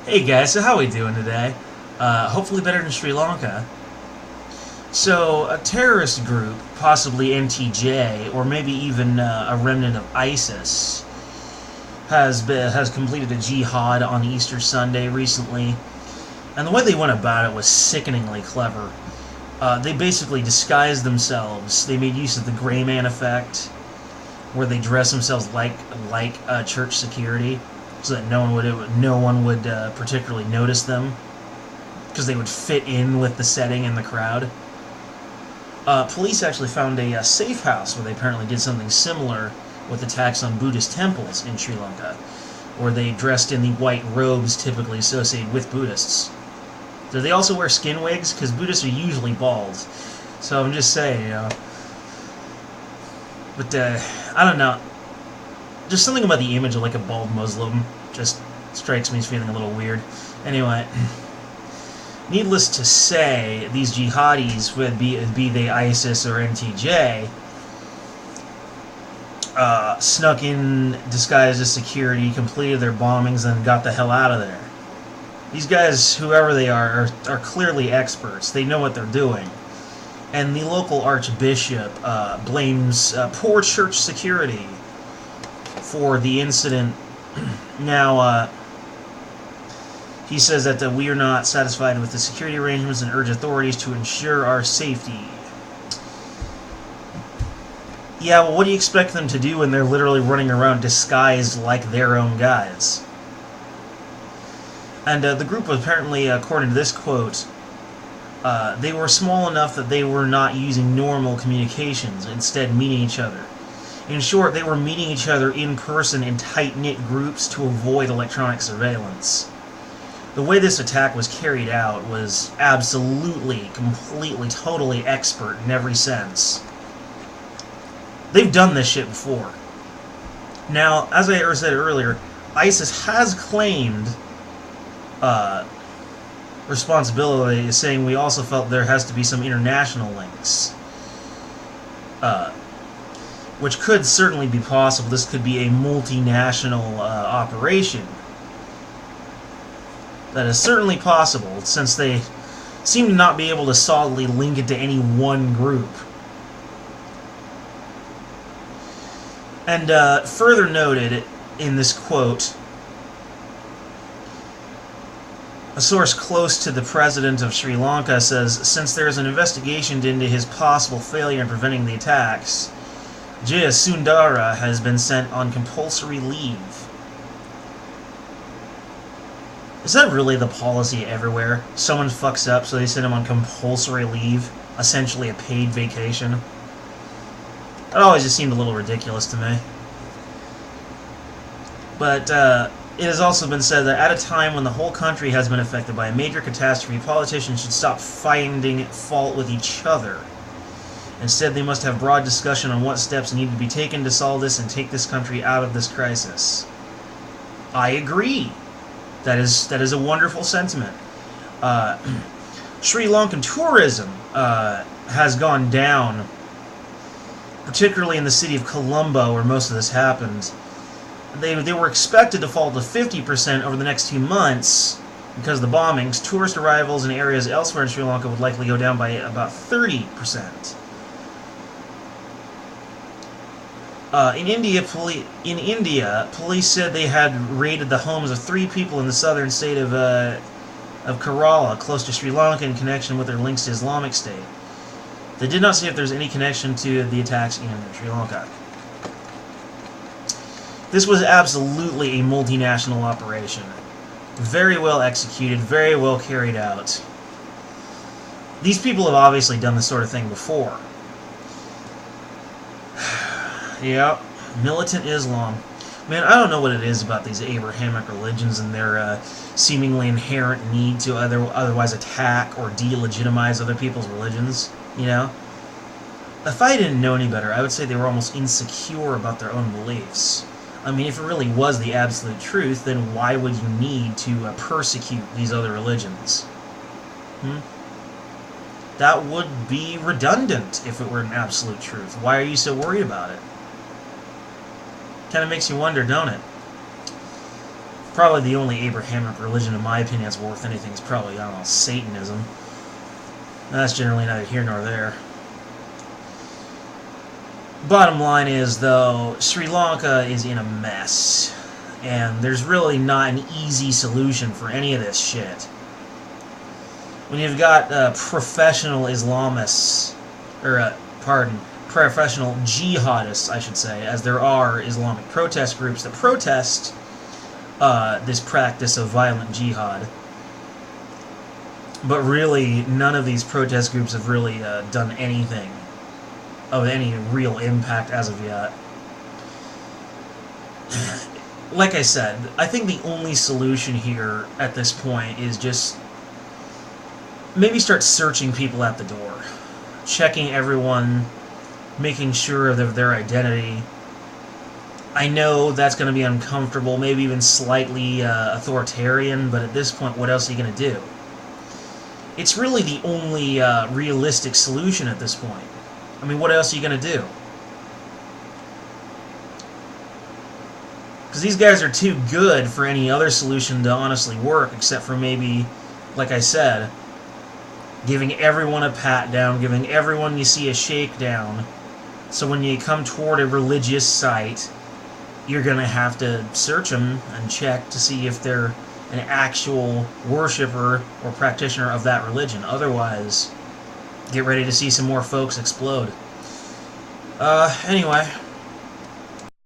Hey guys, so how we doing today? Hopefully better than Sri Lanka. So, a terrorist group, possibly NTJ, or maybe even a remnant of ISIS, has completed a jihad on Easter Sunday recently, and the way they went about it was sickeningly clever. They basically disguised themselves. They made use of the gray man effect, where they dress themselves like church security, so that no one would particularly notice them, because they would fit in with the setting and the crowd. Police actually found a safe house where they apparently did something similar with attacks on Buddhist temples in Sri Lanka, where they dressed in the white robes typically associated with Buddhists. Do they also wear skin wigs? Because Buddhists are usually bald. So I'm just saying, you know. But, I don't know. Just something about the image of like a bald Muslim just strikes me as feeling a little weird. Anyway, needless to say, these jihadis, be they ISIS or NTJ, snuck in disguised as security, completed their bombings, and got the hell out of there. These guys, whoever they are clearly experts. They know what they're doing. And the local archbishop blames poor church security for the incident. Now, he says that we are not satisfied with the security arrangements and urge authorities to ensure our safety. Yeah, well, what do you expect them to do when they're literally running around disguised like their own guys? And the group apparently, according to this quote, they were small enough that they were not using normal communications, instead meeting each other. In short, they were meeting each other in person in tight-knit groups to avoid electronic surveillance. The way this attack was carried out was absolutely, completely, totally expert in every sense. They've done this shit before. Now, as I said earlier, ISIS has claimed responsibility, saying we also felt there has to be some international links. Which could certainly be possible. This could be a multinational operation. That is certainly possible, since they seem to not be able to solidly link it to any one group. And further noted in this quote, a source close to the president of Sri Lanka says, since there is an investigation into his possible failure in preventing the attacks, Jaya Sundara has been sent on compulsory leave. Is that really the policy everywhere? Someone fucks up, so they send him on compulsory leave, essentially a paid vacation? That always just seemed a little ridiculous to me. But it has also been said that at a time when the whole country has been affected by a major catastrophe, politicians should stop finding fault with each other. Instead, they must have broad discussion on what steps need to be taken to solve this and take this country out of this crisis. I agree. That is a wonderful sentiment. Sri Lankan tourism has gone down, particularly in the city of Colombo, where most of this happened. They were expected to fall to 50% over the next 2 months because of the bombings. Tourist arrivals in areas elsewhere in Sri Lanka would likely go down by about 30%. In India, police said they had raided the homes of 3 people in the southern state of Kerala, close to Sri Lanka, in connection with their links to Islamic State. They did not say if there's any connection to the attacks in Sri Lanka. This was absolutely a multinational operation. Very well executed, very well carried out. These people have obviously done this sort of thing before. Yep, militant Islam. Man, I don't know what it is about these Abrahamic religions and their seemingly inherent need to otherwise attack or delegitimize other people's religions, you know? If I didn't know any better, I would say they were almost insecure about their own beliefs. I mean, if it really was the absolute truth, then why would you need to persecute these other religions? That would be redundant if it were an absolute truth. Why are you so worried about it? Kind of makes you wonder, don't it? Probably the only Abrahamic religion, in my opinion, that's worth anything is probably, I don't know, Satanism. That's generally neither here nor there. Bottom line is, though, Sri Lanka is in a mess. And there's really not an easy solution for any of this shit. When you've got professional Islamists, or, professional jihadists, I should say, as there are Islamic protest groups that protest this practice of violent jihad. But really, none of these protest groups have really done anything of any real impact as of yet. Like I said, I think the only solution here at this point is just maybe start searching people at the door. Checking everyone, making sure of their identity. I know that's going to be uncomfortable, maybe even slightly authoritarian, but at this point, what else are you going to do? It's really the only realistic solution at this point. I mean, what else are you going to do? Because these guys are too good for any other solution to honestly work, except for maybe, like I said, giving everyone a pat down, giving everyone you see a shakedown, so when you come toward a religious site, you're going to have to search them and check to see if they're an actual worshiper or practitioner of that religion. Otherwise, get ready to see some more folks explode. Anyway,